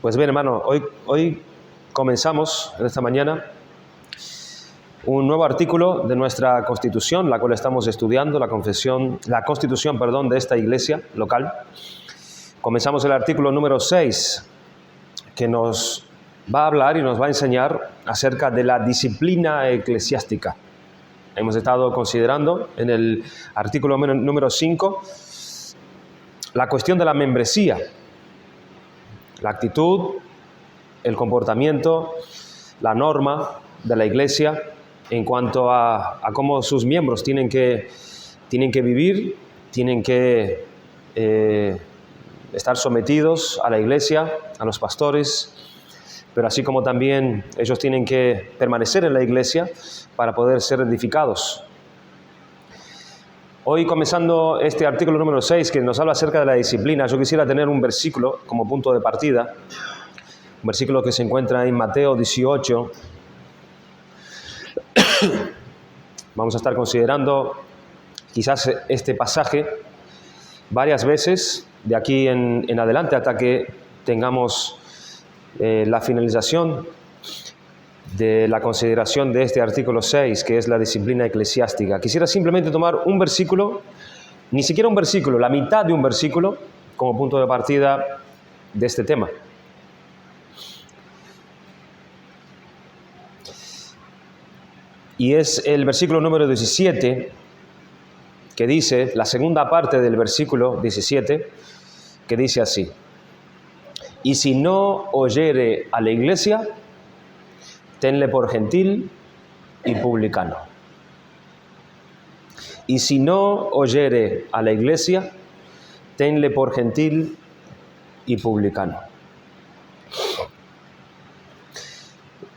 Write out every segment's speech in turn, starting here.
Pues bien, hermano, hoy comenzamos en esta mañana un nuevo artículo de nuestra Constitución, la cual estamos estudiando, la Constitución, de esta iglesia local. Comenzamos el artículo número 6, que nos va a hablar y nos va a enseñar acerca de la disciplina eclesiástica. Hemos estado considerando en el artículo número 5 la cuestión de la membresía, la actitud, el comportamiento, la norma de la iglesia en cuanto a cómo sus miembros tienen que vivir, tienen que estar sometidos a la iglesia, a los pastores, pero así como también ellos tienen que permanecer en la iglesia para poder ser edificados. Hoy, comenzando este artículo número 6, que nos habla acerca de la disciplina, yo quisiera tener un versículo como punto de partida, un versículo que se encuentra en Mateo 18. Vamos a estar considerando quizás este pasaje varias veces de aquí en adelante hasta que tengamos la finalización de la consideración de este artículo 6, que es la disciplina eclesiástica. Quisiera simplemente tomar un versículo, ni siquiera un versículo, la mitad de un versículo, como punto de partida de este tema. Y es el versículo número 17, que dice, la segunda parte del versículo 17, que dice así: y si no oyere a la iglesia, tenle por gentil y publicano. Y si no oyere a la iglesia, tenle por gentil y publicano.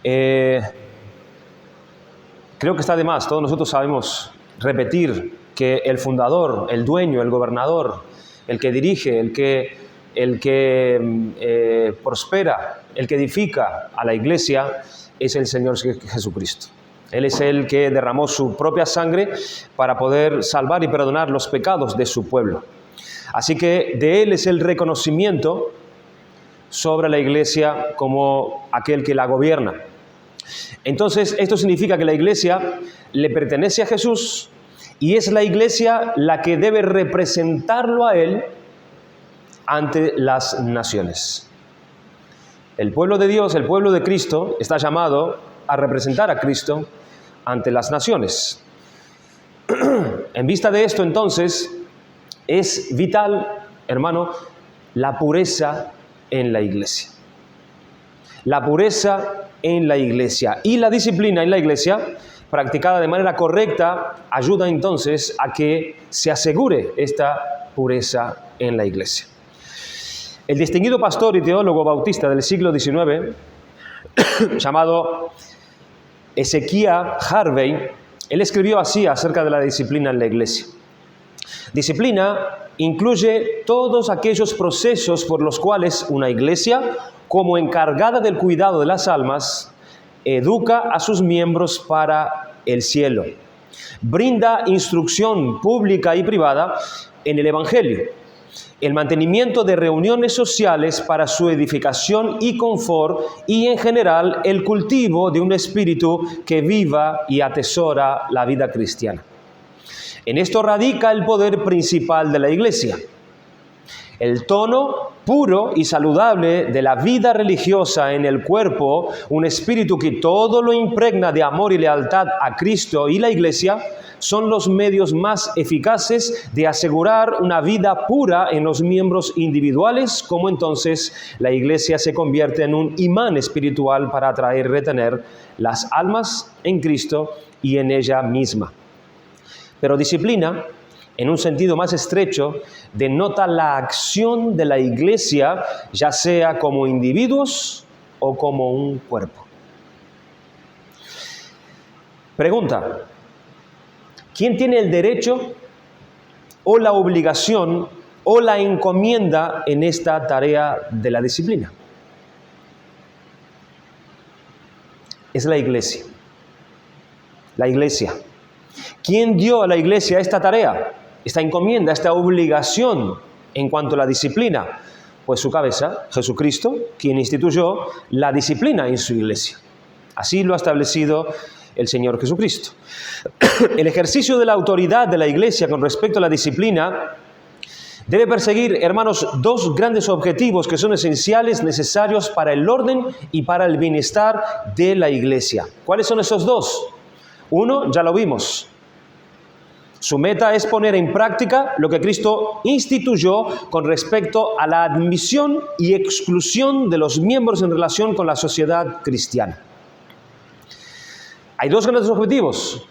Creo que está de más, todos nosotros sabemos repetir que el fundador, el dueño, el gobernador, el que dirige, el que prospera, el que edifica a la iglesia, es el Señor Jesucristo. Él es el que derramó su propia sangre para poder salvar y perdonar los pecados de su pueblo. Así que de Él es el reconocimiento sobre la iglesia como aquel que la gobierna. Entonces, esto significa que la iglesia le pertenece a Jesús y es la iglesia la que debe representarlo a Él ante las naciones. El pueblo de Dios, el pueblo de Cristo, está llamado a representar a Cristo ante las naciones. En vista de esto, entonces, es vital, hermano, la pureza en la iglesia. La pureza en la iglesia y la disciplina en la iglesia, practicada de manera correcta, ayuda entonces a que se asegure esta pureza en la iglesia. El distinguido pastor y teólogo bautista del siglo XIX, llamado Ezekiah Harvey, él escribió así acerca de la disciplina en la iglesia. Disciplina incluye todos aquellos procesos por los cuales una iglesia, como encargada del cuidado de las almas, educa a sus miembros para el cielo. Brinda instrucción pública y privada en el Evangelio. El mantenimiento de reuniones sociales para su edificación y confort y, en general, el cultivo de un espíritu que viva y atesora la vida cristiana. En esto radica el poder principal de la iglesia. El tono puro y saludable de la vida religiosa en el cuerpo, un espíritu que todo lo impregna de amor y lealtad a Cristo y la iglesia, son los medios más eficaces de asegurar una vida pura en los miembros individuales, como entonces la iglesia se convierte en un imán espiritual para atraer y retener las almas en Cristo y en ella misma. Pero disciplina, en un sentido más estrecho, denota la acción de la iglesia, ya sea como individuos o como un cuerpo. Pregunta: ¿quién tiene el derecho o la obligación o la encomienda en esta tarea de la disciplina? Es la iglesia. La iglesia. ¿Quién dio a la iglesia esta tarea, esta encomienda, esta obligación en cuanto a la disciplina? Pues su cabeza, Jesucristo, quien instituyó la disciplina en su iglesia. Así lo ha establecido el Señor Jesucristo. El ejercicio de la autoridad de la iglesia con respecto a la disciplina debe perseguir, hermanos, dos grandes objetivos que son esenciales, necesarios para el orden y para el bienestar de la iglesia. ¿Cuáles son esos dos? Uno, ya lo vimos. Su meta es poner en práctica lo que Cristo instituyó con respecto a la admisión y exclusión de los miembros en relación con la sociedad cristiana. Hay dos grandes objetivos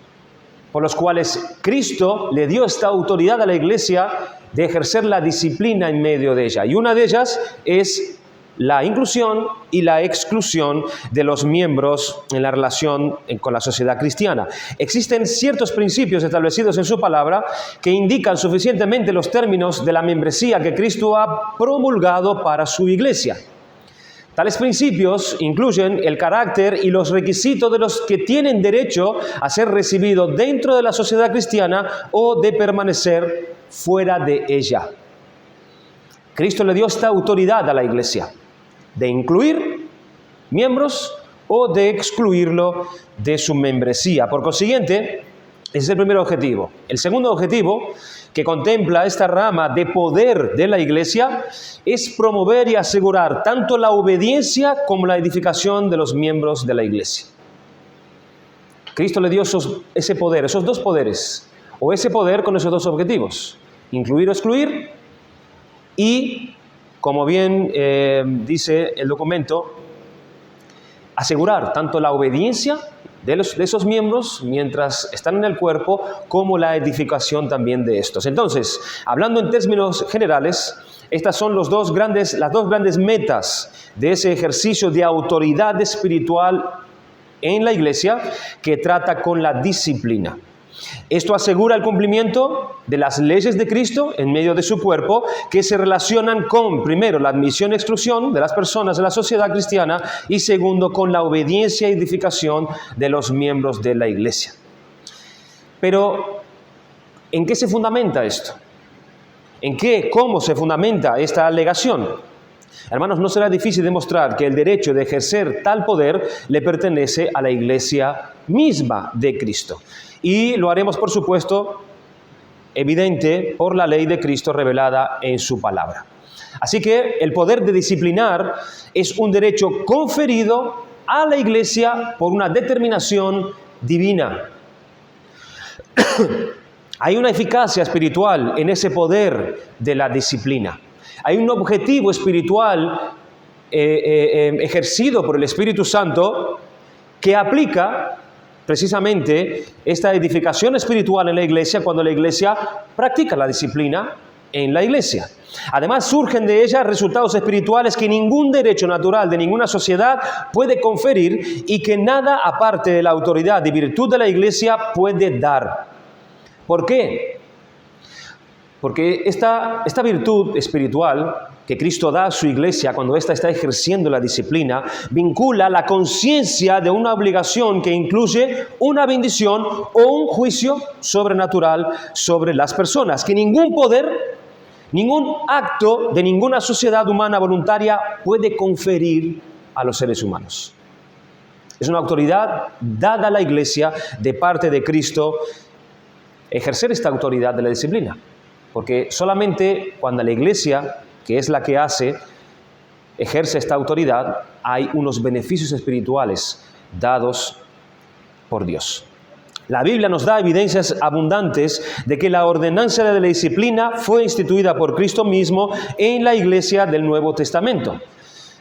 por los cuales Cristo le dio esta autoridad a la iglesia de ejercer la disciplina en medio de ella. Y una de ellas es la inclusión y la exclusión de los miembros en la relación con la sociedad cristiana. Existen ciertos principios establecidos en su palabra que indican suficientemente los términos de la membresía que Cristo ha promulgado para su iglesia. Tales principios incluyen el carácter y los requisitos de los que tienen derecho a ser recibidos dentro de la sociedad cristiana o de permanecer fuera de ella. Cristo le dio esta autoridad a la iglesia de incluir miembros o de excluirlo de su membresía. Por consiguiente, ese es el primer objetivo. El segundo objetivo que contempla esta rama de poder de la iglesia es promover y asegurar tanto la obediencia como la edificación de los miembros de la iglesia. Cristo le dio ese poder, esos dos poderes, o ese poder con esos dos objetivos, incluir o excluir, y, como bien dice el documento, asegurar tanto la obediencia de esos miembros mientras están en el cuerpo, como la edificación también de estos. Entonces, hablando en términos generales, estas son las dos grandes metas de ese ejercicio de autoridad espiritual en la iglesia que trata con la disciplina. Esto asegura el cumplimiento de las leyes de Cristo en medio de su cuerpo, que se relacionan con, primero, la admisión y exclusión de las personas de la sociedad cristiana, y segundo, con la obediencia y edificación de los miembros de la iglesia. Pero, ¿en qué se fundamenta esto? ¿Cómo se fundamenta esta alegación? Hermanos, no será difícil demostrar que el derecho de ejercer tal poder le pertenece a la iglesia misma de Cristo. Y lo haremos, por supuesto, evidente por la ley de Cristo revelada en su palabra. Así que el poder de disciplinar es un derecho conferido a la iglesia por una determinación divina. Hay una eficacia espiritual en ese poder de la disciplina. Hay un objetivo espiritual ejercido por el Espíritu Santo que aplica precisamente esta edificación espiritual en la iglesia cuando la iglesia practica la disciplina en la iglesia. Además, surgen de ella resultados espirituales que ningún derecho natural de ninguna sociedad puede conferir y que nada aparte de la autoridad y virtud de la iglesia puede dar. ¿Por qué? Porque esta virtud espiritual que Cristo da a su iglesia cuando ésta está ejerciendo la disciplina, vincula la conciencia de una obligación que incluye una bendición o un juicio sobrenatural sobre las personas, que ningún poder, ningún acto de ninguna sociedad humana voluntaria puede conferir a los seres humanos. Es una autoridad dada a la iglesia de parte de Cristo, ejercer esta autoridad de la disciplina. Porque solamente cuando la iglesia, que es la que ejerce esta autoridad, hay unos beneficios espirituales dados por Dios. La Biblia nos da evidencias abundantes de que la ordenanza de la disciplina fue instituida por Cristo mismo en la iglesia del Nuevo Testamento.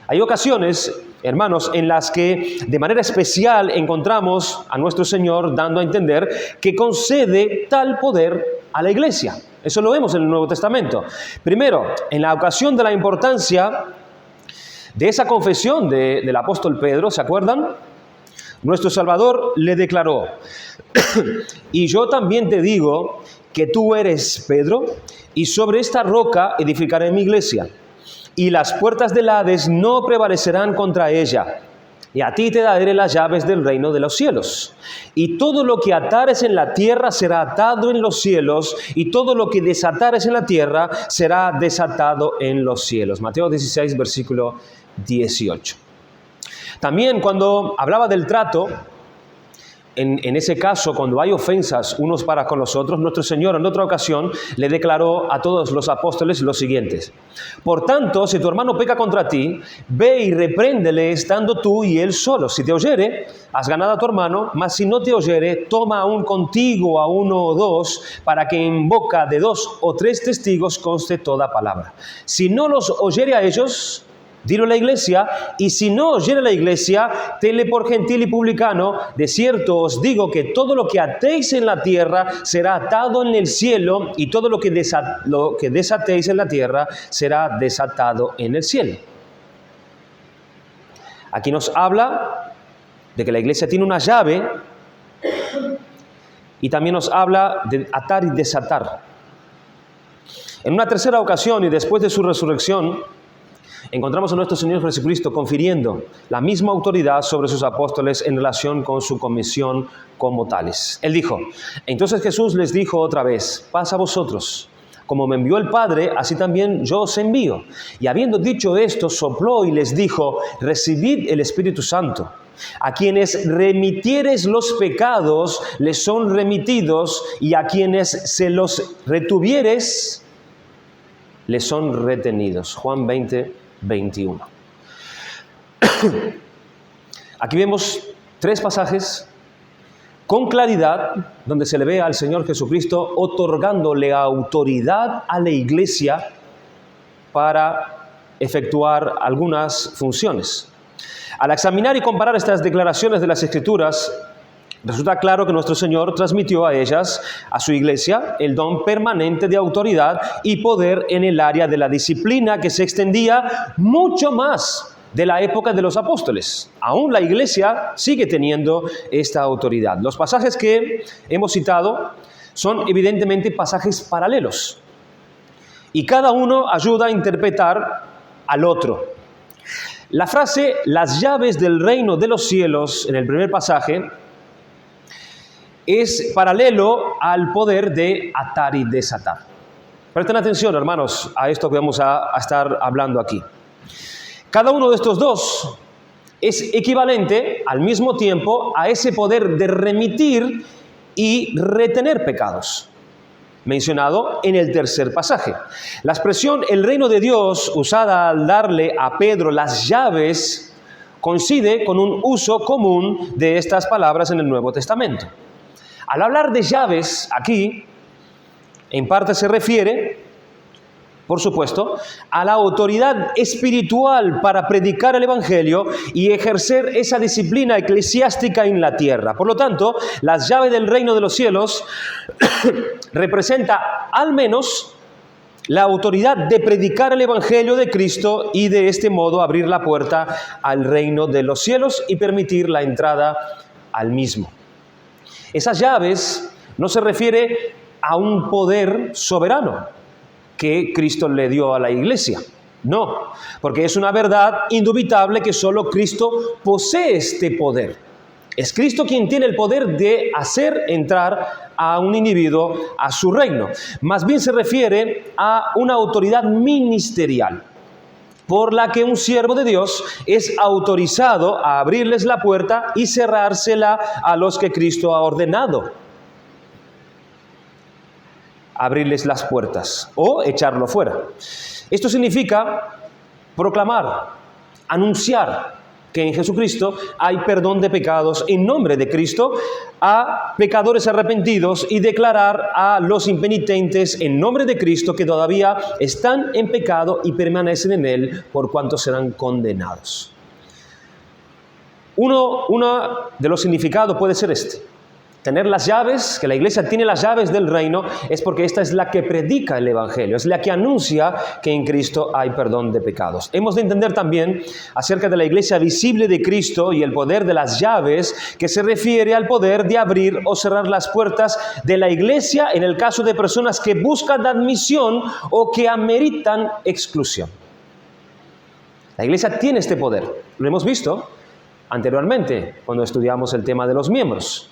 Hay ocasiones, hermanos, en las que de manera especial encontramos a nuestro Señor dando a entender que concede tal poder a la iglesia. Eso lo vemos en el Nuevo Testamento. Primero, en la ocasión de la importancia de esa confesión del apóstol Pedro, ¿se acuerdan? Nuestro Salvador le declaró: y yo también te digo que tú eres Pedro, y sobre esta roca edificaré mi iglesia, y las puertas del Hades no prevalecerán contra ella. y a ti te daré las llaves del reino de los cielos. Y todo lo que atares en la tierra será atado en los cielos, y todo lo que desatares en la tierra será desatado en los cielos. Mateo 16, versículo 18. También cuando hablaba del trato, en ese caso, cuando hay ofensas unos para con los otros, nuestro Señor en otra ocasión le declaró a todos los apóstoles lo siguiente: por tanto, si tu hermano peca contra ti, ve y repréndele estando tú y él solo. Si te oyere, has ganado a tu hermano, mas si no te oyere, toma aún contigo a uno o dos, para que en boca de 2 o 3 testigos conste toda palabra. Si no los oyere a ellos, dilo a la iglesia, y si no oyere la iglesia, tenle por gentil y publicano. De cierto os digo que todo lo que atéis en la tierra será atado en el cielo, y todo lo que desatéis en la tierra será desatado en el cielo. Aquí nos habla de que la iglesia tiene una llave, y también nos habla de atar y desatar. En una tercera ocasión, y después de su resurrección, encontramos a nuestro Señor Jesucristo confiriendo la misma autoridad sobre sus apóstoles en relación con su comisión como tales. Él dijo: entonces Jesús les dijo otra vez: paz a vosotros. Como me envió el Padre, así también yo os envío. Y habiendo dicho esto, sopló y les dijo: recibid el Espíritu Santo. A quienes remitieres los pecados, les son remitidos, y a quienes se los retuvieres, les son retenidos. Juan 20, 21. Aquí vemos 3 pasajes con claridad donde se le ve al Señor Jesucristo otorgándole autoridad a la iglesia para efectuar algunas funciones. Al examinar y comparar estas declaraciones de las Escrituras, resulta claro que nuestro Señor transmitió a ellas, a su iglesia, el don permanente de autoridad y poder en el área de la disciplina, que se extendía mucho más de la época de los apóstoles. Aún la iglesia sigue teniendo esta autoridad. Los pasajes que hemos citado son evidentemente pasajes paralelos, y cada uno ayuda a interpretar al otro. La frase "las llaves del reino de los cielos" en el primer pasaje es paralelo al poder de atar y desatar. Presten atención, hermanos, a esto que vamos a estar hablando aquí. Cada uno de estos dos es equivalente al mismo tiempo a ese poder de remitir y retener pecados, mencionado en el tercer pasaje. La expresión "el reino de Dios", usada al darle a Pedro las llaves, coincide con un uso común de estas palabras en el Nuevo Testamento. Al hablar de llaves aquí, en parte se refiere, por supuesto, a la autoridad espiritual para predicar el Evangelio y ejercer esa disciplina eclesiástica en la tierra. Por lo tanto, las llaves del reino de los cielos representa al menos la autoridad de predicar el Evangelio de Cristo y de este modo abrir la puerta al reino de los cielos y permitir la entrada al mismo. Esas llaves no se refiere a un poder soberano que Cristo le dio a la iglesia. No, porque es una verdad indubitable que solo Cristo posee este poder. Es Cristo quien tiene el poder de hacer entrar a un individuo a su reino. Más bien se refiere a una autoridad ministerial, por la que un siervo de Dios es autorizado a abrirles la puerta y cerrársela a los que Cristo ha ordenado abrirles las puertas o echarlo fuera. Esto significa proclamar, anunciar que en Jesucristo hay perdón de pecados en nombre de Cristo a pecadores arrepentidos, y declarar a los impenitentes en nombre de Cristo que todavía están en pecado y permanecen en él, por cuanto serán condenados. Uno de los significados puede ser este: tener las llaves, que la iglesia tiene las llaves del reino, es porque esta es la que predica el Evangelio, es la que anuncia que en Cristo hay perdón de pecados. Hemos de entender también acerca de la iglesia visible de Cristo y el poder de las llaves, que se refiere al poder de abrir o cerrar las puertas de la iglesia en el caso de personas que buscan admisión o que ameritan exclusión. La iglesia tiene este poder, lo hemos visto anteriormente, cuando estudiamos el tema de los miembros.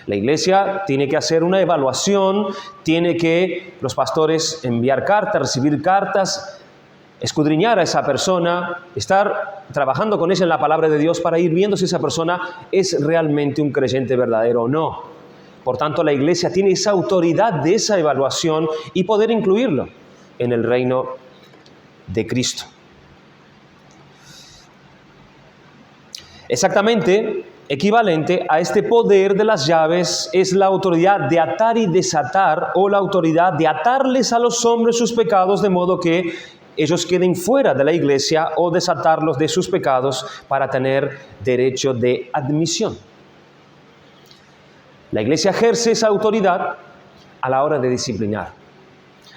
La iglesia tiene que hacer una evaluación, tiene que los pastores enviar cartas, recibir cartas, escudriñar a esa persona, estar trabajando con ella en la palabra de Dios para ir viendo si esa persona es realmente un creyente verdadero o no. Por tanto, la iglesia tiene esa autoridad de esa evaluación y poder incluirlo en el reino de Cristo. Exactamente equivalente a este poder de las llaves es la autoridad de atar y desatar, o la autoridad de atarles a los hombres sus pecados de modo que ellos queden fuera de la iglesia, o desatarlos de sus pecados para tener derecho de admisión. La iglesia ejerce esa autoridad a la hora de disciplinar,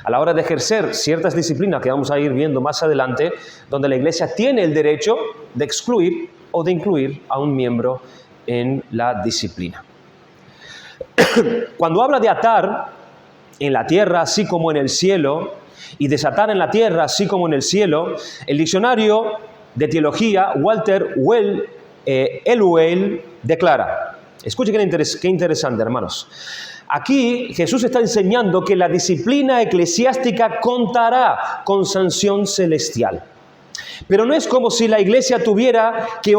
a la hora de ejercer ciertas disciplinas que vamos a ir viendo más adelante, donde la iglesia tiene el derecho de excluir o de incluir a un miembro en la disciplina. Cuando habla de atar en la tierra así como en el cielo, y desatar en la tierra así como en el cielo, el diccionario de teología Walter Elwell declara, escuche qué interesante, hermanos. Aquí Jesús está enseñando que la disciplina eclesiástica contará con sanción celestial. Pero no es como si la iglesia tuviera que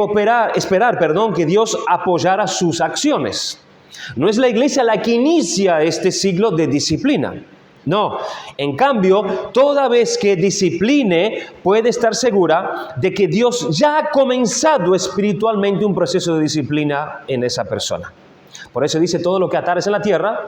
esperar que Dios apoyara sus acciones. No es la iglesia la que inicia este siglo de disciplina. No, en cambio, toda vez que discipline, puede estar segura de que Dios ya ha comenzado espiritualmente un proceso de disciplina en esa persona. Por eso dice, todo lo que atares en la tierra,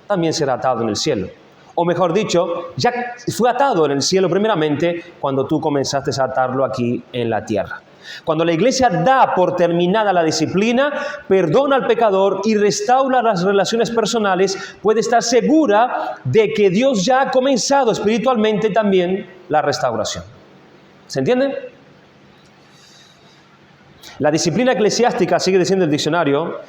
también será atado en el cielo. O mejor dicho, ya fue atado en el cielo primeramente cuando tú comenzaste a atarlo aquí en la tierra. Cuando la iglesia da por terminada la disciplina, perdona al pecador y restaura las relaciones personales, puede estar segura de que Dios ya ha comenzado espiritualmente también la restauración. ¿Se entiende? La disciplina eclesiástica, sigue diciendo el diccionario,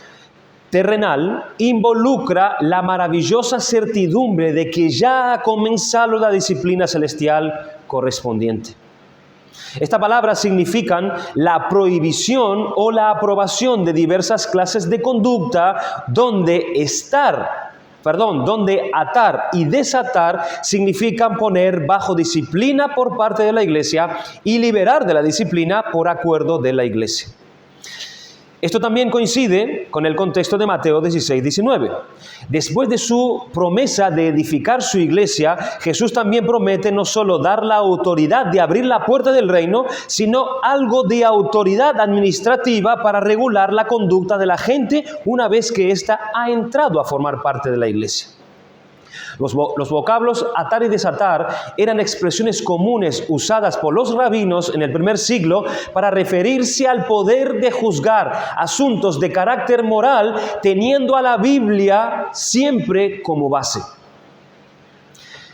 terrenal, involucra la maravillosa certidumbre de que ya ha comenzado la disciplina celestial correspondiente. Esta palabra significan la prohibición o la aprobación de diversas clases de conducta donde atar y desatar significan poner bajo disciplina por parte de la iglesia y liberar de la disciplina por acuerdo de la iglesia. Esto también coincide con el contexto de Mateo 16:19. Después de su promesa de edificar su iglesia, Jesús también promete no solo dar la autoridad de abrir la puerta del reino, sino algo de autoridad administrativa para regular la conducta de la gente una vez que ésta ha entrado a formar parte de la iglesia. Los vocablos atar y desatar eran expresiones comunes usadas por los rabinos en el primer siglo para referirse al poder de juzgar asuntos de carácter moral, teniendo a la Biblia siempre como base.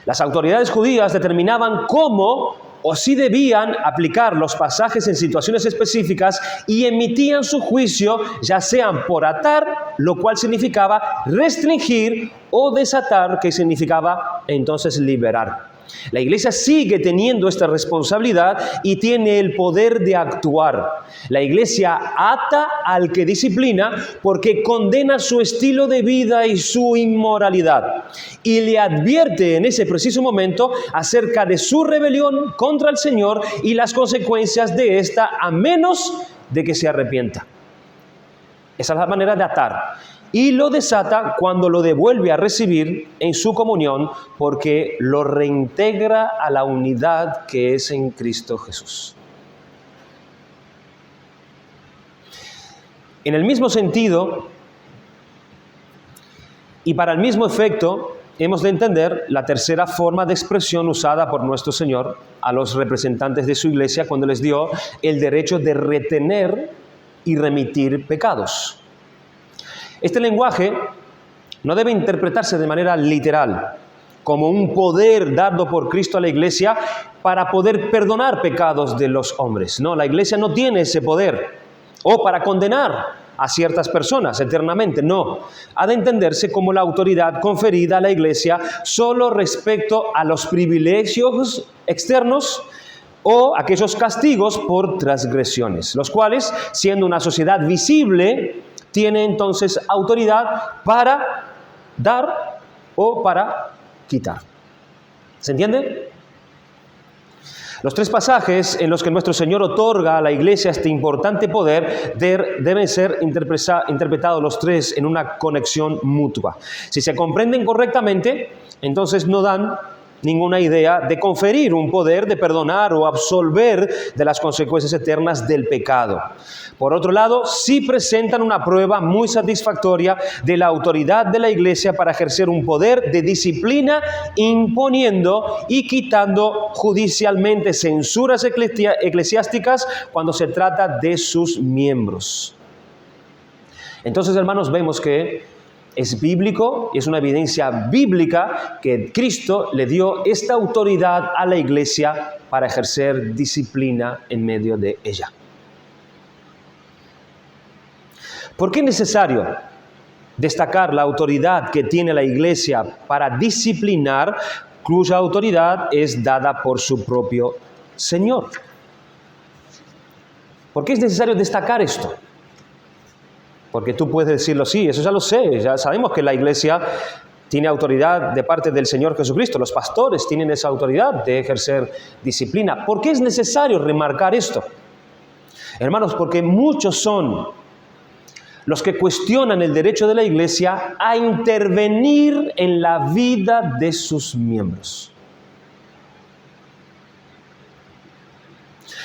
Las autoridades judías determinaban cómo o si debían aplicar los pasajes en situaciones específicas y emitían su juicio, ya sean por atar, lo cual significaba restringir, o desatar, que significaba entonces liberar. La iglesia sigue teniendo esta responsabilidad y tiene el poder de actuar. La iglesia ata al que disciplina porque condena su estilo de vida y su inmoralidad, y le advierte en ese preciso momento acerca de su rebelión contra el Señor y las consecuencias de esta, a menos de que se arrepienta. Esa es la manera de atar. Y lo desata cuando lo devuelve a recibir en su comunión, porque lo reintegra a la unidad que es en Cristo Jesús. En el mismo sentido, y para el mismo efecto, hemos de entender la tercera forma de expresión usada por nuestro Señor a los representantes de su iglesia cuando les dio el derecho de retener y remitir pecados. Este lenguaje no debe interpretarse de manera literal, como un poder dado por Cristo a la iglesia para poder perdonar pecados de los hombres. No, la iglesia no tiene ese poder, o para condenar a ciertas personas eternamente. No, ha de entenderse como la autoridad conferida a la iglesia solo respecto a los privilegios externos o aquellos castigos por transgresiones, los cuales, siendo una sociedad visible, tiene entonces autoridad para dar o para quitar. ¿Se entiende? Los tres pasajes en los que nuestro Señor otorga a la Iglesia este importante poder deben ser interpretados los tres en una conexión mutua. Si se comprenden correctamente, entonces no dan ninguna idea de conferir un poder de perdonar o absolver de las consecuencias eternas del pecado. Por otro lado, sí presentan una prueba muy satisfactoria de la autoridad de la Iglesia para ejercer un poder de disciplina, imponiendo y quitando judicialmente censuras eclesiásticas cuando se trata de sus miembros. Entonces, hermanos, vemos que es bíblico y es una evidencia bíblica que Cristo le dio esta autoridad a la Iglesia para ejercer disciplina en medio de ella. ¿Por qué es necesario destacar la autoridad que tiene la Iglesia para disciplinar, cuya autoridad es dada por su propio Señor? ¿Por qué es necesario destacar esto? Porque tú puedes decirlo, sí, eso ya lo sé, ya sabemos que la Iglesia tiene autoridad de parte del Señor Jesucristo, los pastores tienen esa autoridad de ejercer disciplina. ¿Por qué es necesario remarcar esto? Hermanos, porque muchos son los que cuestionan el derecho de la Iglesia a intervenir en la vida de sus miembros.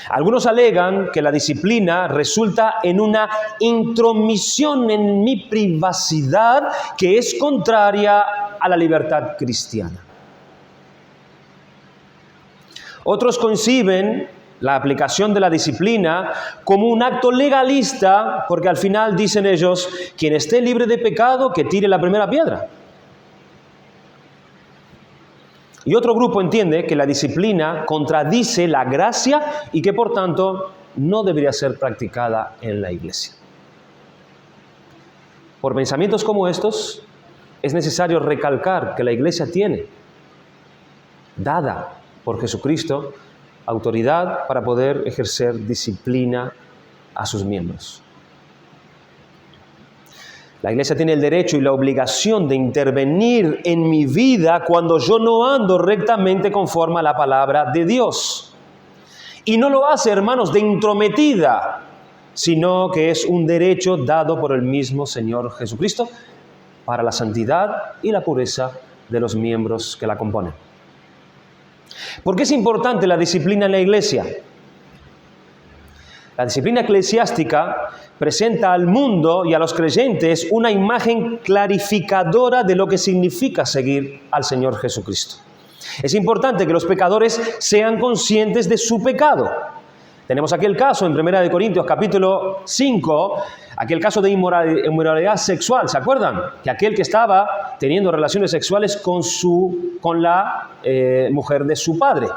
Algunos alegan que la disciplina resulta en una intromisión en mi privacidad que es contraria a la libertad cristiana. Otros conciben la aplicación de la disciplina como un acto legalista, porque al final dicen ellos, quien esté libre de pecado, que tire la primera piedra. Y otro grupo entiende que la disciplina contradice la gracia y que por tanto no debería ser practicada en la Iglesia. Por pensamientos como estos, es necesario recalcar que la Iglesia tiene, dada por Jesucristo, autoridad para poder ejercer disciplina a sus miembros. La Iglesia tiene el derecho y la obligación de intervenir en mi vida cuando yo no ando rectamente conforme a la palabra de Dios. Y no lo hace, hermanos, de intrometida, sino que es un derecho dado por el mismo Señor Jesucristo para la santidad y la pureza de los miembros que la componen. ¿Por qué es importante la disciplina en la Iglesia? La disciplina eclesiástica presenta al mundo y a los creyentes una imagen clarificadora de lo que significa seguir al Señor Jesucristo. Es importante que los pecadores sean conscientes de su pecado. Tenemos aquí el caso en 1 Corintios capítulo 5, aquel caso de inmoralidad sexual, ¿se acuerdan? Que aquel que estaba teniendo relaciones sexuales con la mujer de su padre.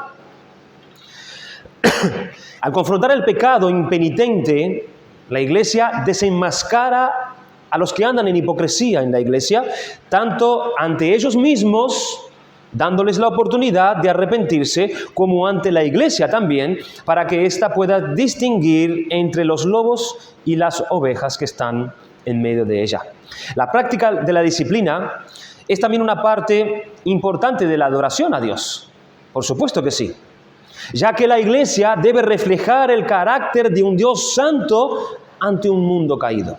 Al confrontar el pecado impenitente, la Iglesia desenmascara a los que andan en hipocresía en la Iglesia, tanto ante ellos mismos, dándoles la oportunidad de arrepentirse, como ante la Iglesia también, para que ésta pueda distinguir entre los lobos y las ovejas que están en medio de ella. La práctica de la disciplina es también una parte importante de la adoración a Dios. Por supuesto que sí. Ya que la Iglesia debe reflejar el carácter de un Dios santo ante un mundo caído.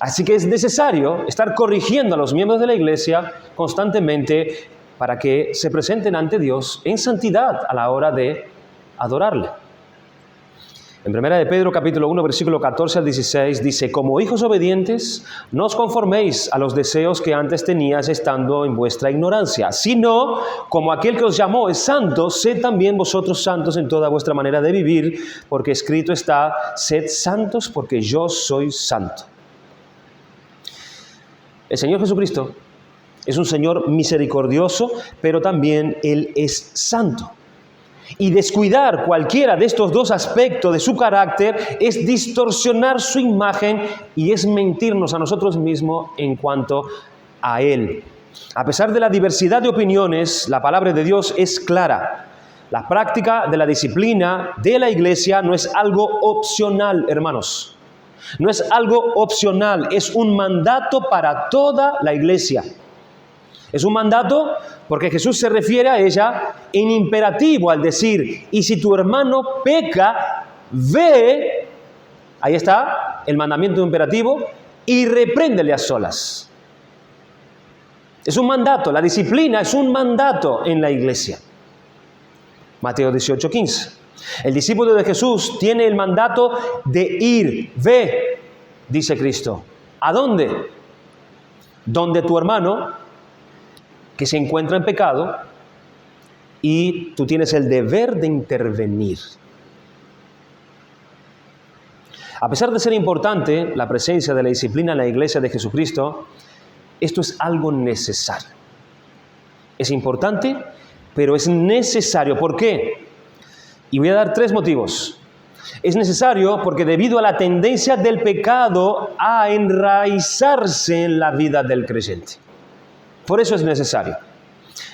Así que es necesario estar corrigiendo a los miembros de la Iglesia constantemente para que se presenten ante Dios en santidad a la hora de adorarle. En 1 de Pedro capítulo 1, versículo 14 al 16 dice: como hijos obedientes, no os conforméis a los deseos que antes teníais estando en vuestra ignorancia, sino como aquel que os llamó es santo, sed también vosotros santos en toda vuestra manera de vivir, porque escrito está: sed santos porque yo soy santo. El Señor Jesucristo es un Señor misericordioso, pero también Él es santo. Y descuidar cualquiera de estos dos aspectos de su carácter es distorsionar su imagen y es mentirnos a nosotros mismos en cuanto a Él. A pesar de la diversidad de opiniones, la palabra de Dios es clara. La práctica de la disciplina de la iglesia no es algo opcional, hermanos. No es algo opcional, es un mandato para toda la iglesia. Es un mandato porque Jesús se refiere a ella en imperativo al decir, y si tu hermano peca, ve, ahí está el mandamiento imperativo, y repréndele a solas. Es un mandato, la disciplina es un mandato en la iglesia. Mateo 18:15. El discípulo de Jesús tiene el mandato de ir, ve, dice Cristo. ¿A dónde? Donde tu hermano, que se encuentra en pecado, y tú tienes el deber de intervenir. A pesar de ser importante la presencia de la disciplina en la iglesia de Jesucristo, esto es algo necesario. Es importante, pero es necesario. ¿Por qué? Y voy a dar 3 motivos. Es necesario porque debido a la tendencia del pecado a enraizarse en la vida del creyente. Por eso es necesario.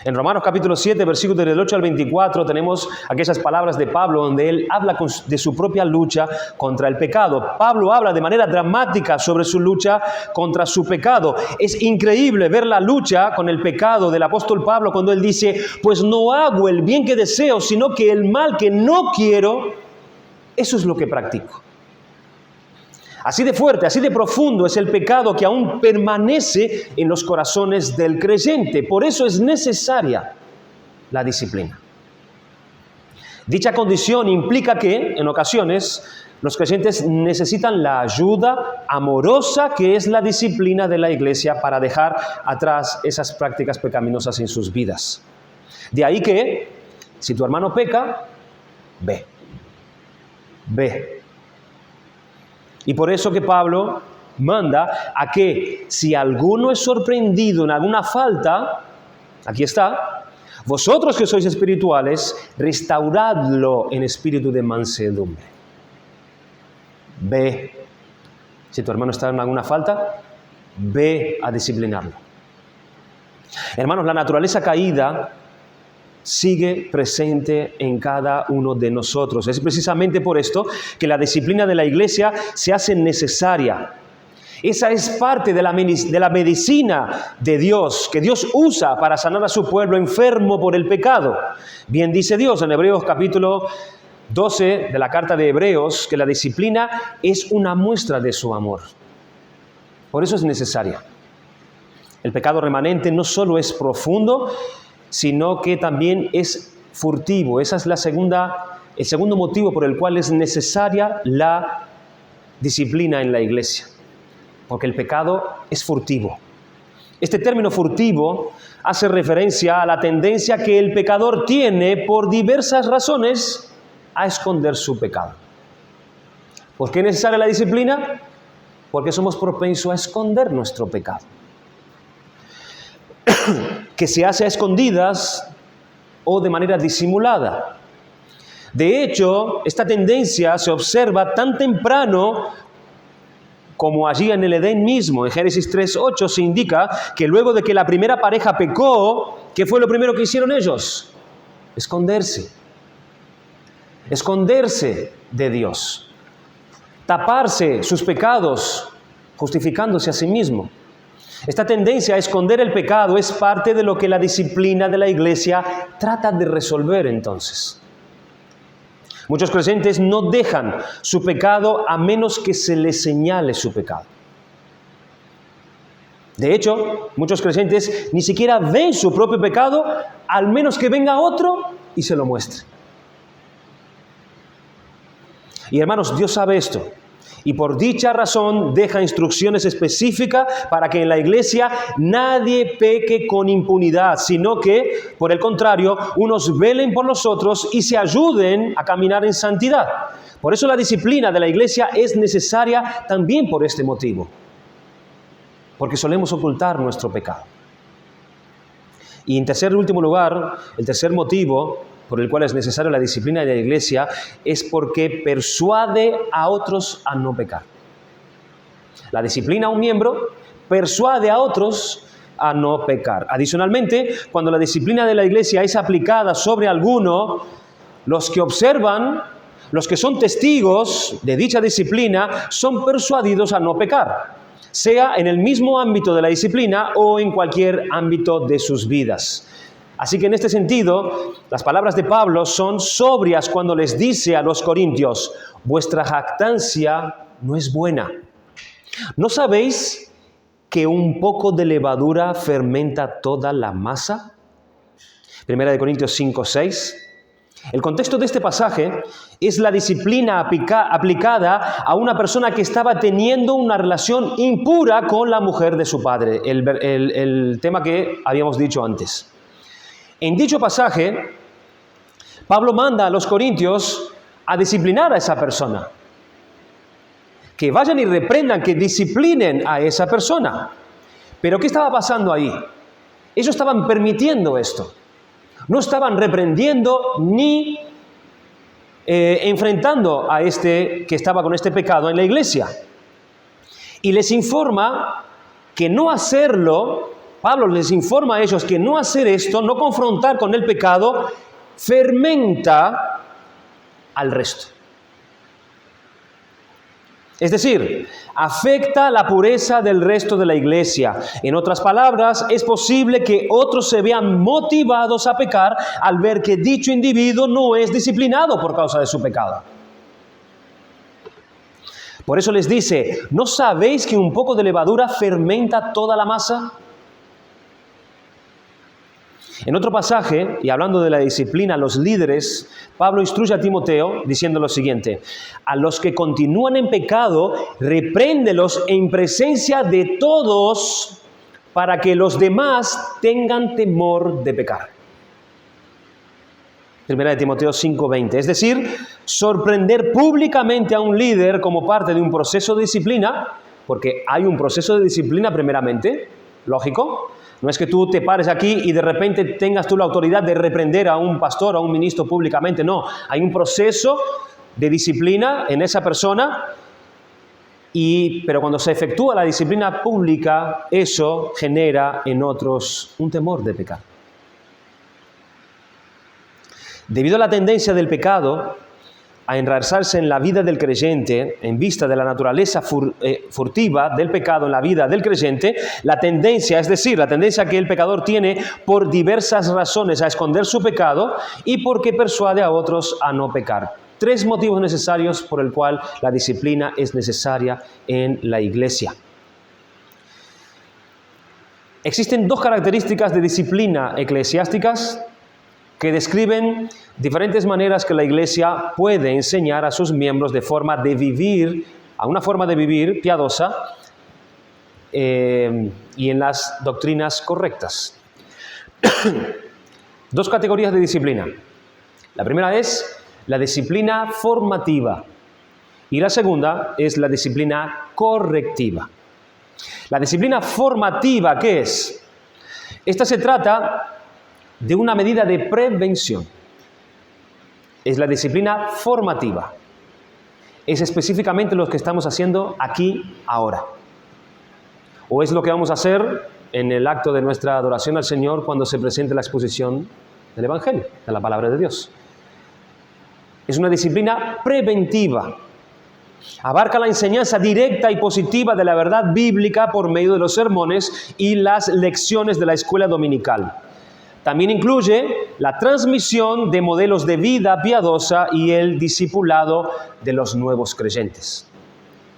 En Romanos capítulo 7, versículos del 8 al 24, tenemos aquellas palabras de Pablo donde él habla de su propia lucha contra el pecado. Pablo habla de manera dramática sobre su lucha contra su pecado. Es increíble ver la lucha con el pecado del apóstol Pablo cuando él dice, pues no hago el bien que deseo, sino que el mal que no quiero, eso es lo que practico. Así de fuerte, así de profundo es el pecado que aún permanece en los corazones del creyente. Por eso es necesaria la disciplina. Dicha condición implica que, en ocasiones, los creyentes necesitan la ayuda amorosa que es la disciplina de la iglesia para dejar atrás esas prácticas pecaminosas en sus vidas. De ahí que, si tu hermano peca, ve. Ve. Y por eso que Pablo manda a que si alguno es sorprendido en alguna falta, aquí está, vosotros que sois espirituales, restauradlo en espíritu de mansedumbre. Ve. Si tu hermano está en alguna falta, ve a disciplinarlo. Hermanos, la naturaleza caída sigue presente en cada uno de nosotros. Es precisamente por esto que la disciplina de la iglesia se hace necesaria. Esa es parte de la medicina de Dios, que Dios usa para sanar a su pueblo enfermo por el pecado. Bien dice Dios en Hebreos capítulo 12 de la carta de Hebreos, que la disciplina es una muestra de su amor. Por eso es necesaria. El pecado remanente no solo es profundo, sino que también es furtivo. Ese es el segundo motivo por el cual es necesaria la disciplina en la iglesia. Porque el pecado es furtivo. Este término furtivo hace referencia a la tendencia que el pecador tiene por diversas razones a esconder su pecado. ¿Por qué es necesaria la disciplina? Porque somos propensos a esconder nuestro pecado. Que se hace a escondidas o de manera disimulada. De hecho, esta tendencia se observa tan temprano como allí en el Edén mismo. En Génesis 3:8 se indica que luego de que la primera pareja pecó, ¿qué fue lo primero que hicieron ellos? Esconderse. Esconderse de Dios. Taparse sus pecados, justificándose a sí mismo. Esta tendencia a esconder el pecado es parte de lo que la disciplina de la iglesia trata de resolver entonces. Muchos creyentes no dejan su pecado a menos que se les señale su pecado. De hecho, muchos creyentes ni siquiera ven su propio pecado, al menos que venga otro y se lo muestre. Y hermanos, Dios sabe esto. Y por dicha razón deja instrucciones específicas para que en la iglesia nadie peque con impunidad, sino que, por el contrario, unos velen por los otros y se ayuden a caminar en santidad. Por eso la disciplina de la iglesia es necesaria también por este motivo, porque solemos ocultar nuestro pecado. Y en tercer y último lugar, el tercer motivo por el cual es necesaria la disciplina de la iglesia es porque persuade a otros a no pecar. La disciplina a un miembro persuade a otros a no pecar. Adicionalmente, cuando la disciplina de la iglesia es aplicada sobre alguno, los que observan, los que son testigos de dicha disciplina, son persuadidos a no pecar, sea en el mismo ámbito de la disciplina o en cualquier ámbito de sus vidas. Así que en este sentido, las palabras de Pablo son sobrias cuando les dice a los corintios: vuestra jactancia no es buena. ¿No sabéis que un poco de levadura fermenta toda la masa? 1 Corintios 5:6. El contexto de este pasaje es la disciplina aplicada a una persona que estaba teniendo una relación impura con la mujer de su padre, el tema que habíamos dicho antes. En dicho pasaje, Pablo manda a los corintios a disciplinar a esa persona. Que vayan y reprendan, que disciplinen a esa persona. Pero ¿qué estaba pasando ahí? Ellos estaban permitiendo esto. No estaban reprendiendo ni enfrentando a este que estaba con este pecado en la iglesia. Y les informa que no hacerlo, Pablo les informa a ellos que no hacer esto, no confrontar con el pecado, fermenta al resto. Es decir, afecta la pureza del resto de la iglesia. En otras palabras, es posible que otros se vean motivados a pecar al ver que dicho individuo no es disciplinado por causa de su pecado. Por eso les dice: ¿no sabéis que un poco de levadura fermenta toda la masa? En otro pasaje, y hablando de la disciplina a los líderes, Pablo instruye a Timoteo diciendo lo siguiente: a los que continúan en pecado, repréndelos en presencia de todos para que los demás tengan temor de pecar. 1 Timoteo 5:20. Es decir, sorprender públicamente a un líder como parte de un proceso de disciplina, porque hay un proceso de disciplina primeramente, lógico. No es que tú te pares aquí y de repente tengas tú la autoridad de reprender a un pastor, a un ministro públicamente. No, hay un proceso de disciplina en esa persona, pero cuando se efectúa la disciplina pública, eso genera en otros un temor de pecar. Debido a la tendencia del pecado a enraizarse en la vida del creyente, en vista de la naturaleza furtiva del pecado en la vida del creyente, la tendencia que el pecador tiene por diversas razones a esconder su pecado y porque persuade a otros a no pecar. 3 motivos necesarios por el cual la disciplina es necesaria en la iglesia. Existen 2 características de disciplina eclesiásticas que describen diferentes maneras que la iglesia puede enseñar a sus miembros a una forma de vivir piadosa y en las doctrinas correctas. 2 categorías de disciplina. La primera es la disciplina formativa y la segunda es la disciplina correctiva. La disciplina formativa, ¿qué es? Esta se trata de una medida de prevención. Es la disciplina formativa. Es específicamente lo que estamos haciendo aquí, ahora. O es lo que vamos a hacer en el acto de nuestra adoración al Señor cuando se presente la exposición del Evangelio, de la palabra de Dios. Es una disciplina preventiva. Abarca la enseñanza directa y positiva de la verdad bíblica por medio de los sermones y las lecciones de la escuela dominical. También incluye la transmisión de modelos de vida piadosa y el discipulado de los nuevos creyentes.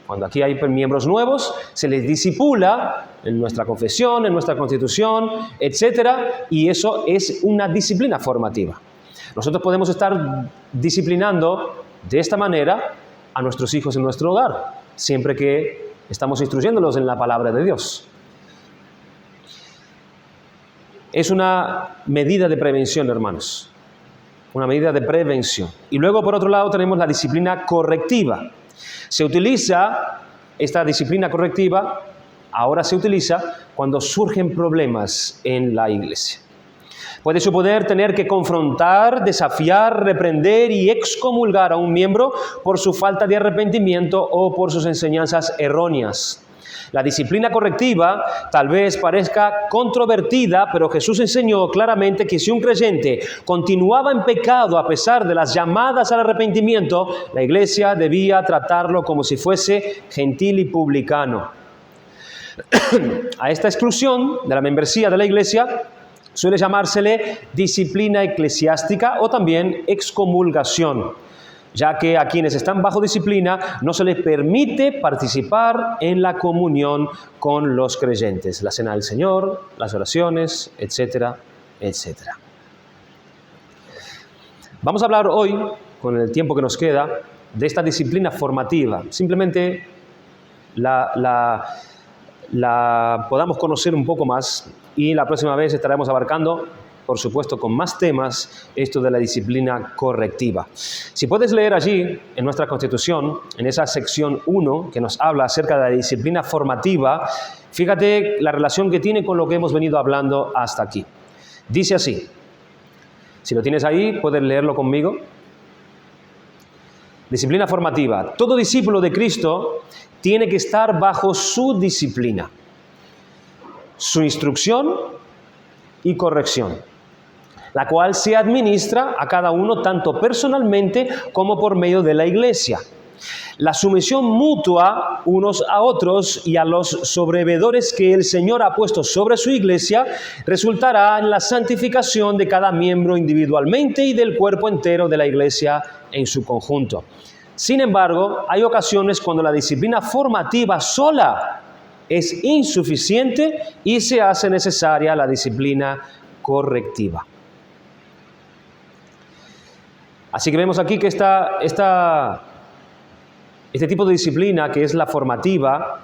Cuando aquí hay miembros nuevos, se les discipula en nuestra confesión, en nuestra constitución, etc. Y eso es una disciplina formativa. Nosotros podemos estar disciplinando de esta manera a nuestros hijos en nuestro hogar, siempre que estamos instruyéndolos en la palabra de Dios. Es una medida de prevención, hermanos. Una medida de prevención. Y luego, por otro lado, tenemos la disciplina correctiva. Esta disciplina correctiva, ahora se utiliza cuando surgen problemas en la iglesia. Puede suponer tener que confrontar, desafiar, reprender y excomulgar a un miembro por su falta de arrepentimiento o por sus enseñanzas erróneas. La disciplina correctiva tal vez parezca controvertida, pero Jesús enseñó claramente que si un creyente continuaba en pecado a pesar de las llamadas al arrepentimiento, la iglesia debía tratarlo como si fuese gentil y publicano. A esta exclusión de la membresía de la iglesia suele llamársele disciplina eclesiástica o también excomulgación, ya que a quienes están bajo disciplina no se les permite participar en la comunión con los creyentes, la cena del Señor, las oraciones, etcétera, etcétera. Vamos a hablar hoy, con el tiempo que nos queda, de esta disciplina formativa. Simplemente la podamos conocer un poco más y la próxima vez estaremos abarcando, por supuesto, con más temas, esto de la disciplina correctiva. Si puedes leer allí, en nuestra Constitución, en esa sección 1, que nos habla acerca de la disciplina formativa, fíjate la relación que tiene con lo que hemos venido hablando hasta aquí. Dice así, si lo tienes ahí, puedes leerlo conmigo. Disciplina formativa. Todo discípulo de Cristo tiene que estar bajo su disciplina, su instrucción y corrección, la cual se administra a cada uno tanto personalmente como por medio de la iglesia. La sumisión mutua unos a otros y a los sobreveedores que el Señor ha puesto sobre su iglesia resultará en la santificación de cada miembro individualmente y del cuerpo entero de la iglesia en su conjunto. Sin embargo, hay ocasiones cuando la disciplina formativa sola es insuficiente y se hace necesaria la disciplina correctiva. Así que vemos aquí que este tipo de disciplina, que es la formativa,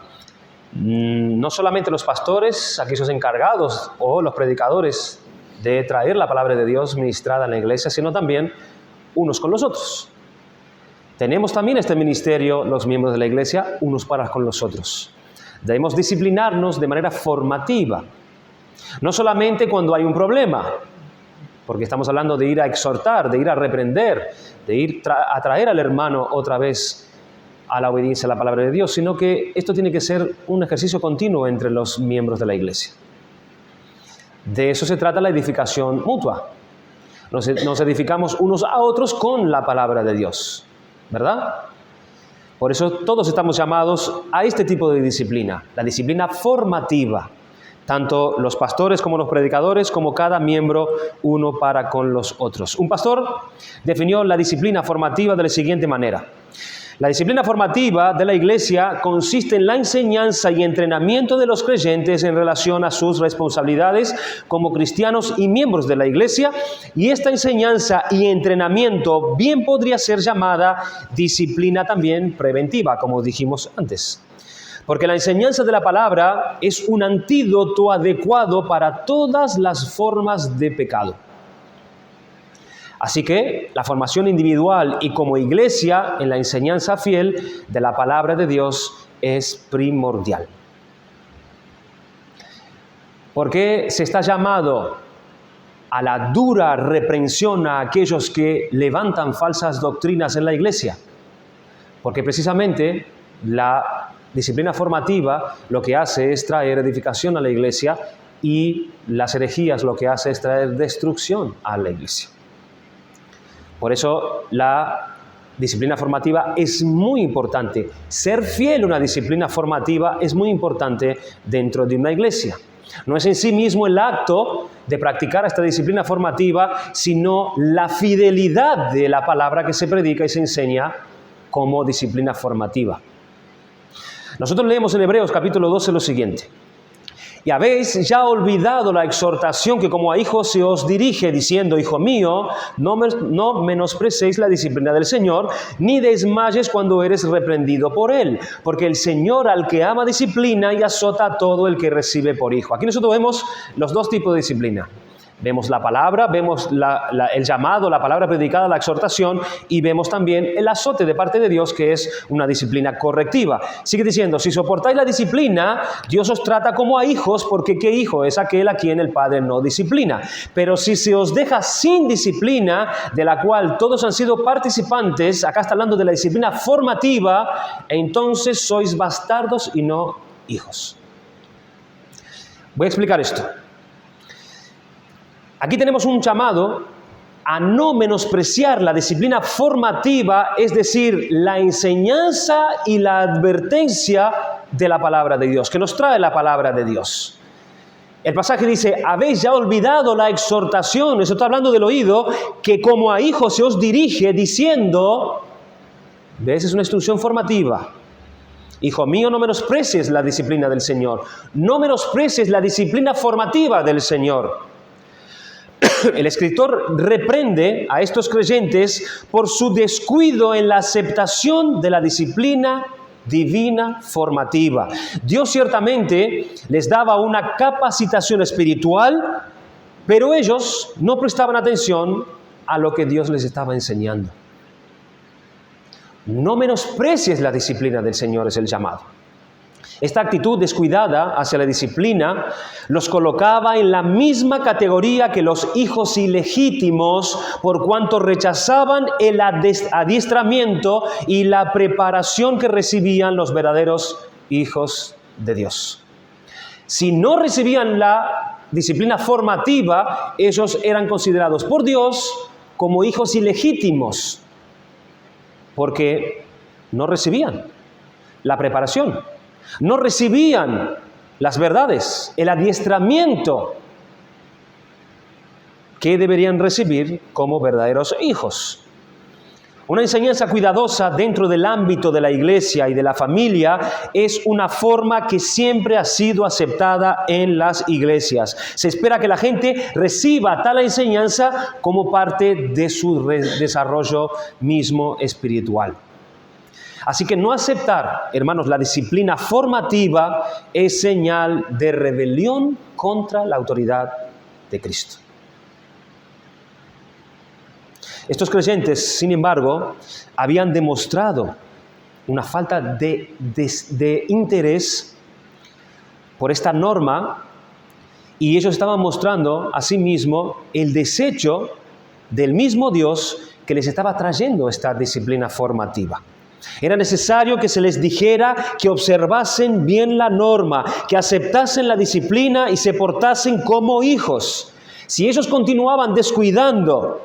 no solamente los pastores, aquellos encargados o los predicadores de traer la palabra de Dios ministrada en la iglesia, sino también unos con los otros. Tenemos también este ministerio, los miembros de la iglesia, unos para con los otros. Debemos disciplinarnos de manera formativa, no solamente cuando hay un problema, porque estamos hablando de ir a exhortar, de ir a reprender, de ir a traer al hermano otra vez a la obediencia a la palabra de Dios, sino que esto tiene que ser un ejercicio continuo entre los miembros de la iglesia. De eso se trata la edificación mutua. Nos edificamos unos a otros con la palabra de Dios, ¿verdad? Por eso todos estamos llamados a este tipo de disciplina, la disciplina formativa, tanto los pastores como los predicadores, como cada miembro uno para con los otros. Un pastor definió la disciplina formativa de la siguiente manera. La disciplina formativa de la iglesia consiste en la enseñanza y entrenamiento de los creyentes en relación a sus responsabilidades como cristianos y miembros de la iglesia, y esta enseñanza y entrenamiento bien podría ser llamada disciplina también preventiva, como dijimos antes. Porque la enseñanza de la palabra es un antídoto adecuado para todas las formas de pecado. Así que la formación individual y como iglesia en la enseñanza fiel de la palabra de Dios es primordial. ¿Por qué se está llamado a la dura reprensión a aquellos que levantan falsas doctrinas en la iglesia? Porque precisamente la disciplina formativa lo que hace es traer edificación a la iglesia y las herejías lo que hace es traer destrucción a la iglesia. Por eso la disciplina formativa es muy importante. Ser fiel a una disciplina formativa es muy importante dentro de una iglesia. No es en sí mismo el acto de practicar esta disciplina formativa, sino la fidelidad de la palabra que se predica y se enseña como disciplina formativa. Nosotros leemos en Hebreos capítulo 12 lo siguiente. Y habéis ya olvidado la exhortación que como a hijos se os dirige, diciendo, hijo mío, no menosprecéis la disciplina del Señor, ni desmayes cuando eres reprendido por Él, porque el Señor al que ama disciplina y azota a todo el que recibe por hijo. Aquí nosotros vemos los dos tipos de disciplina. Vemos la palabra, vemos el llamado, la palabra predicada, la exhortación, y vemos también el azote de parte de Dios, que es una disciplina correctiva. Sigue diciendo, si soportáis la disciplina, Dios os trata como a hijos, porque ¿qué hijo es aquel a quien el Padre no disciplina? Pero si se os deja sin disciplina, de la cual todos han sido participantes, acá está hablando de la disciplina formativa, entonces sois bastardos y no hijos. Voy a explicar esto. Aquí tenemos un llamado a no menospreciar la disciplina formativa, es decir, la enseñanza y la advertencia de la palabra de Dios, que nos trae la palabra de Dios. El pasaje dice, habéis ya olvidado la exhortación, eso está hablando del oído, que como a hijos se os dirige diciendo, ¿ves? Es una instrucción formativa. Hijo mío, no menosprecies la disciplina del Señor, no menosprecies la disciplina formativa del Señor. El escritor reprende a estos creyentes por su descuido en la aceptación de la disciplina divina formativa. Dios ciertamente les daba una capacitación espiritual, pero ellos no prestaban atención a lo que Dios les estaba enseñando. No menosprecies la disciplina del Señor es el llamado. Esta actitud descuidada hacia la disciplina los colocaba en la misma categoría que los hijos ilegítimos, por cuanto rechazaban el adiestramiento y la preparación que recibían los verdaderos hijos de Dios. Si no recibían la disciplina formativa, ellos eran considerados por Dios como hijos ilegítimos, porque no recibían la preparación. No recibían las verdades, el adiestramiento que deberían recibir como verdaderos hijos. Una enseñanza cuidadosa dentro del ámbito de la iglesia y de la familia es una forma que siempre ha sido aceptada en las iglesias. Se espera que la gente reciba tal enseñanza como parte de su desarrollo mismo espiritual. Así que no aceptar, hermanos, la disciplina formativa es señal de rebelión contra la autoridad de Cristo. Estos creyentes, sin embargo, habían demostrado una falta de interés por esta norma y ellos estaban mostrando a sí mismos el desecho del mismo Dios que les estaba trayendo esta disciplina formativa. Era necesario que se les dijera que observasen bien la norma, que aceptasen la disciplina y se portasen como hijos. Si ellos continuaban descuidando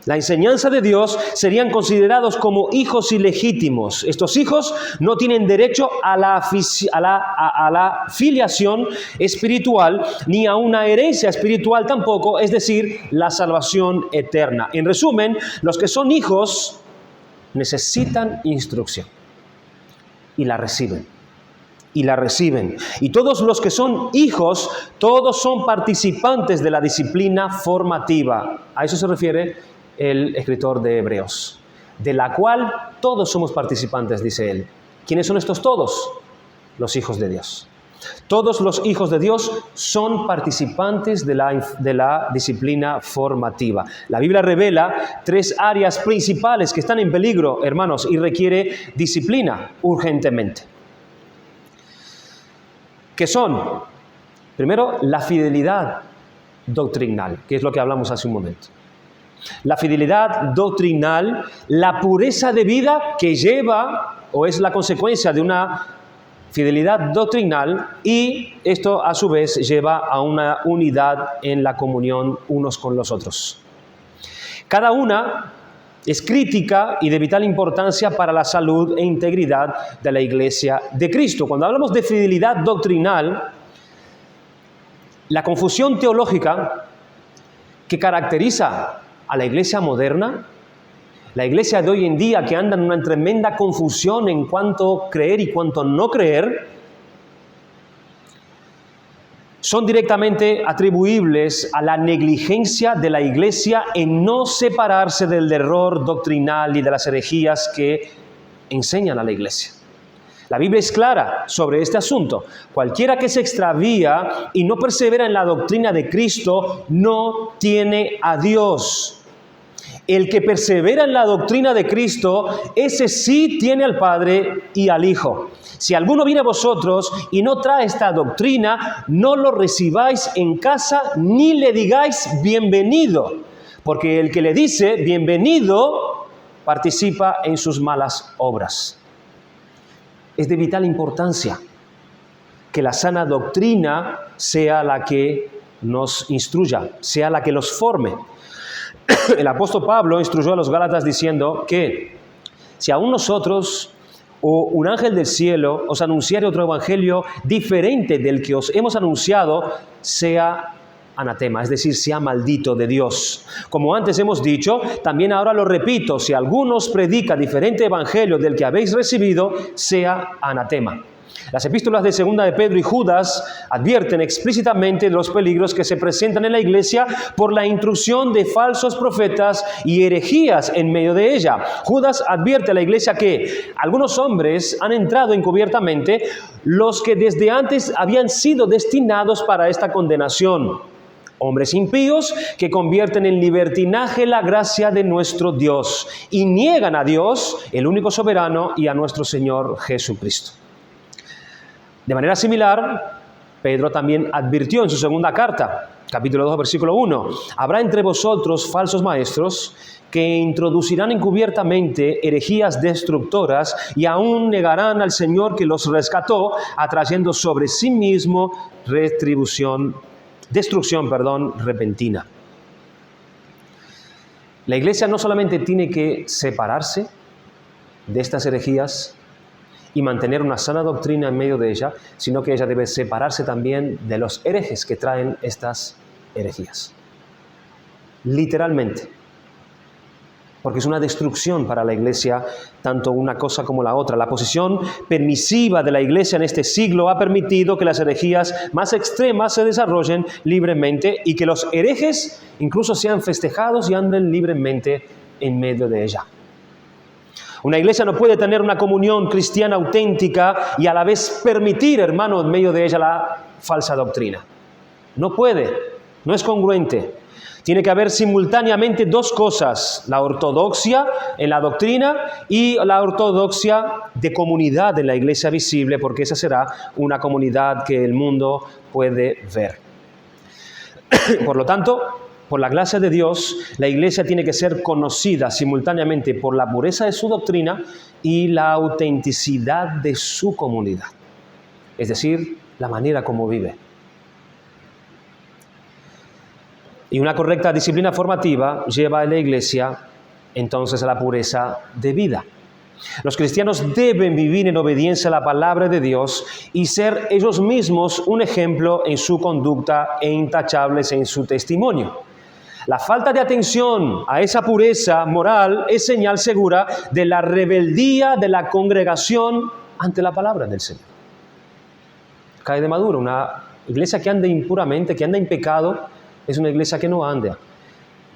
la enseñanza de Dios, serían considerados como hijos ilegítimos. Estos hijos no tienen derecho a la filiación espiritual, ni a una herencia espiritual tampoco, es decir, la salvación eterna. En resumen, los que son hijos necesitan instrucción y la reciben. Y todos los que son hijos, todos son participantes de la disciplina formativa. A eso se refiere el escritor de Hebreos, de la cual todos somos participantes, dice él. ¿Quiénes son estos todos? Los hijos de Dios. Todos los hijos de Dios son participantes de la disciplina formativa. La Biblia revela 3 áreas principales que están en peligro, hermanos, y requiere disciplina urgentemente. ¿Qué son? Primero, la fidelidad doctrinal, que es lo que hablamos hace un momento. La fidelidad doctrinal, la pureza de vida que lleva o es la consecuencia de una fidelidad doctrinal, y esto a su vez lleva a una unidad en la comunión unos con los otros. Cada una es crítica y de vital importancia para la salud e integridad de la Iglesia de Cristo. Cuando hablamos de fidelidad doctrinal, la confusión teológica que caracteriza a la Iglesia moderna, la iglesia de hoy en día, que anda en una tremenda confusión en cuanto creer y cuanto no creer, son directamente atribuibles a la negligencia de la iglesia en no separarse del error doctrinal y de las herejías que enseñan a la iglesia. La Biblia es clara sobre este asunto. Cualquiera que se extravía y no persevera en la doctrina de Cristo no tiene a Dios. El que persevera en la doctrina de Cristo, ese sí tiene al Padre y al Hijo. Si alguno viene a vosotros y no trae esta doctrina, no lo recibáis en casa ni le digáis bienvenido, porque el que le dice bienvenido participa en sus malas obras. Es de vital importancia que la sana doctrina sea la que nos instruya, sea la que nos forme. El apóstol Pablo instruyó a los Gálatas diciendo que si aún nosotros o un ángel del cielo os anunciare otro evangelio diferente del que os hemos anunciado, sea anatema, es decir, sea maldito de Dios. Como antes hemos dicho, también ahora lo repito, si alguno os predica diferente evangelio del que habéis recibido, sea anatema. Las epístolas de Segunda de Pedro y Judas advierten explícitamente de los peligros que se presentan en la iglesia por la intrusión de falsos profetas y herejías en medio de ella. Judas advierte a la iglesia que algunos hombres han entrado encubiertamente, los que desde antes habían sido destinados para esta condenación. Hombres impíos que convierten en libertinaje la gracia de nuestro Dios y niegan a Dios, el único soberano, y a nuestro Señor Jesucristo. De manera similar, Pedro también advirtió en su segunda carta, capítulo 2, versículo 1, habrá entre vosotros falsos maestros que introducirán encubiertamente herejías destructoras y aún negarán al Señor que los rescató, atrayendo sobre sí mismo destrucción repentina. La iglesia no solamente tiene que separarse de estas herejías y mantener una sana doctrina en medio de ella, sino que ella debe separarse también de los herejes que traen estas herejías. Literalmente. Porque es una destrucción para la iglesia, tanto una cosa como la otra. La posición permisiva de la iglesia en este siglo ha permitido que las herejías más extremas se desarrollen libremente y que los herejes incluso sean festejados y anden libremente en medio de ella. Una iglesia no puede tener una comunión cristiana auténtica y a la vez permitir, hermano, en medio de ella la falsa doctrina. No puede, no es congruente. Tiene que haber simultáneamente dos cosas, la ortodoxia en la doctrina y la ortodoxia de comunidad en la iglesia visible, porque esa será una comunidad que el mundo puede ver. Por lo tanto, por la gracia de Dios, la iglesia tiene que ser conocida simultáneamente por la pureza de su doctrina y la autenticidad de su comunidad, es decir, la manera como vive. Y una correcta disciplina formativa lleva a la iglesia entonces a la pureza de vida. Los cristianos deben vivir en obediencia a la palabra de Dios y ser ellos mismos un ejemplo en su conducta e intachables en su testimonio. La falta de atención a esa pureza moral es señal segura de la rebeldía de la congregación ante la palabra del Señor. Cae de maduro. Una iglesia que anda impuramente, que anda en pecado, es una iglesia que no anda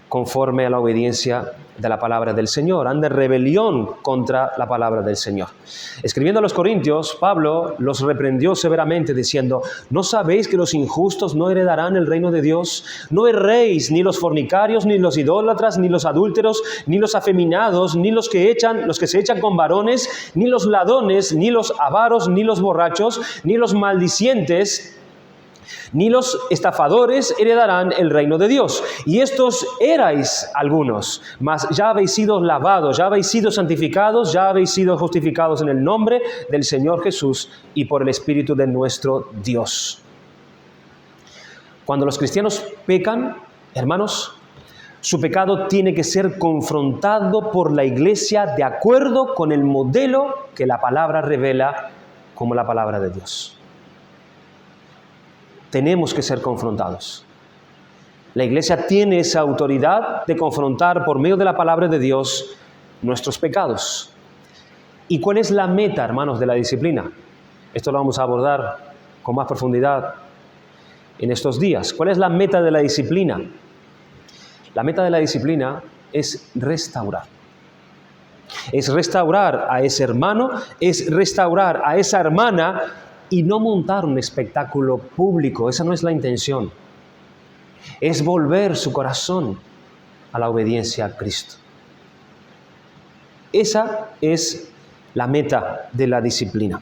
conforme a la obediencia de la palabra del Señor, anda en rebelión contra la palabra del Señor. Escribiendo a los Corintios, Pablo los reprendió severamente diciendo: ¿no sabéis que los injustos no heredarán el reino de Dios? No erréis, ni los fornicarios, ni los idólatras, ni los adúlteros, ni los afeminados, ni los que se echan con varones, ni los ladrones, ni los avaros, ni los borrachos, ni los maldicientes, ni los estafadores heredarán el reino de Dios. Y estos erais algunos, mas ya habéis sido lavados, ya habéis sido santificados, ya habéis sido justificados en el nombre del Señor Jesús y por el Espíritu de nuestro Dios. Cuando los cristianos pecan, hermanos, su pecado tiene que ser confrontado por la iglesia de acuerdo con el modelo que la palabra revela como la palabra de Dios. Tenemos que ser confrontados. La iglesia tiene esa autoridad de confrontar por medio de la palabra de Dios nuestros pecados. ¿Y cuál es la meta, hermanos, de la disciplina? Esto lo vamos a abordar con más profundidad en estos días. ¿Cuál es la meta de la disciplina? La meta de la disciplina es restaurar. Es restaurar a ese hermano, es restaurar a esa hermana, y no montar un espectáculo público. Esa no es la intención. Es volver su corazón a la obediencia a Cristo. Esa es la meta de la disciplina.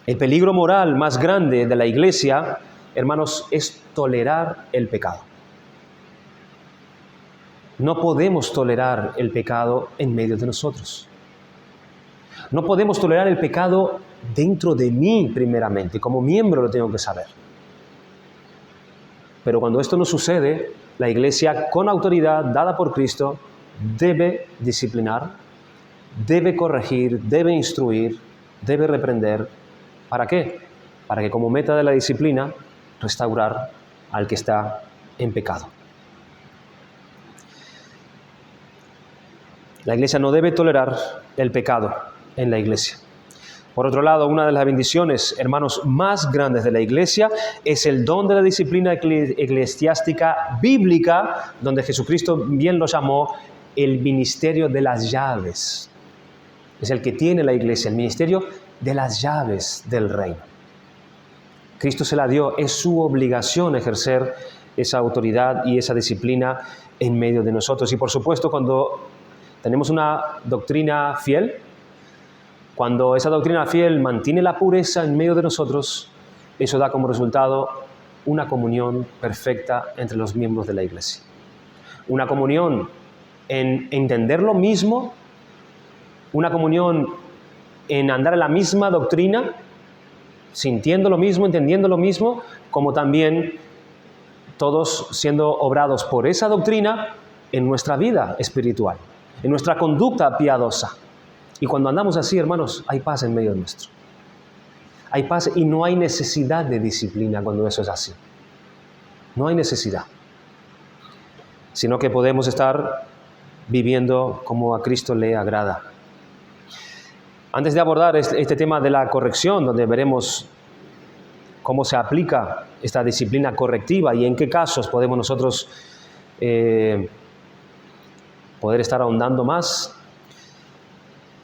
El peligro moral más grande de la iglesia, hermanos, es tolerar el pecado. No podemos tolerar el pecado en medio de nosotros. No podemos tolerar el pecado dentro de mí primeramente, como miembro lo tengo que saber. Pero cuando esto no sucede, la Iglesia, con autoridad dada por Cristo, debe disciplinar, debe corregir, debe instruir, debe reprender. ¿Para qué? Para que como meta de la disciplina, restaurar al que está en pecado. La Iglesia no debe tolerar el pecado en la Iglesia. Por otro lado, una de las bendiciones, hermanos, más grandes de la Iglesia es el don de la disciplina eclesiástica bíblica, donde Jesucristo bien lo llamó el ministerio de las llaves. Es el que tiene la Iglesia, el ministerio de las llaves del reino. Cristo se la dio, es su obligación ejercer esa autoridad y esa disciplina en medio de nosotros. Y por supuesto, cuando tenemos una doctrina fiel, cuando esa doctrina fiel mantiene la pureza en medio de nosotros, eso da como resultado una comunión perfecta entre los miembros de la Iglesia. Una comunión en entender lo mismo, una comunión en andar en la misma doctrina, sintiendo lo mismo, entendiendo lo mismo, como también todos siendo obrados por esa doctrina en nuestra vida espiritual, en nuestra conducta piadosa. Y cuando andamos así, hermanos, hay paz en medio nuestro. Hay paz y no hay necesidad de disciplina cuando eso es así. No hay necesidad. Sino que podemos estar viviendo como a Cristo le agrada. Antes de abordar este tema de la corrección, donde veremos cómo se aplica esta disciplina correctiva y en qué casos podemos nosotros poder estar ahondando más,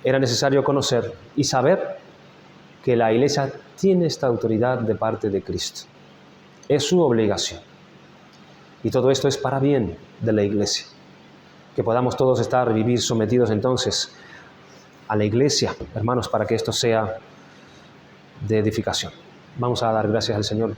era necesario conocer y saber que la Iglesia tiene esta autoridad de parte de Cristo. Es su obligación. Y todo esto es para bien de la Iglesia. Que podamos todos vivir sometidos entonces a la Iglesia, hermanos, para que esto sea de edificación. Vamos a dar gracias al Señor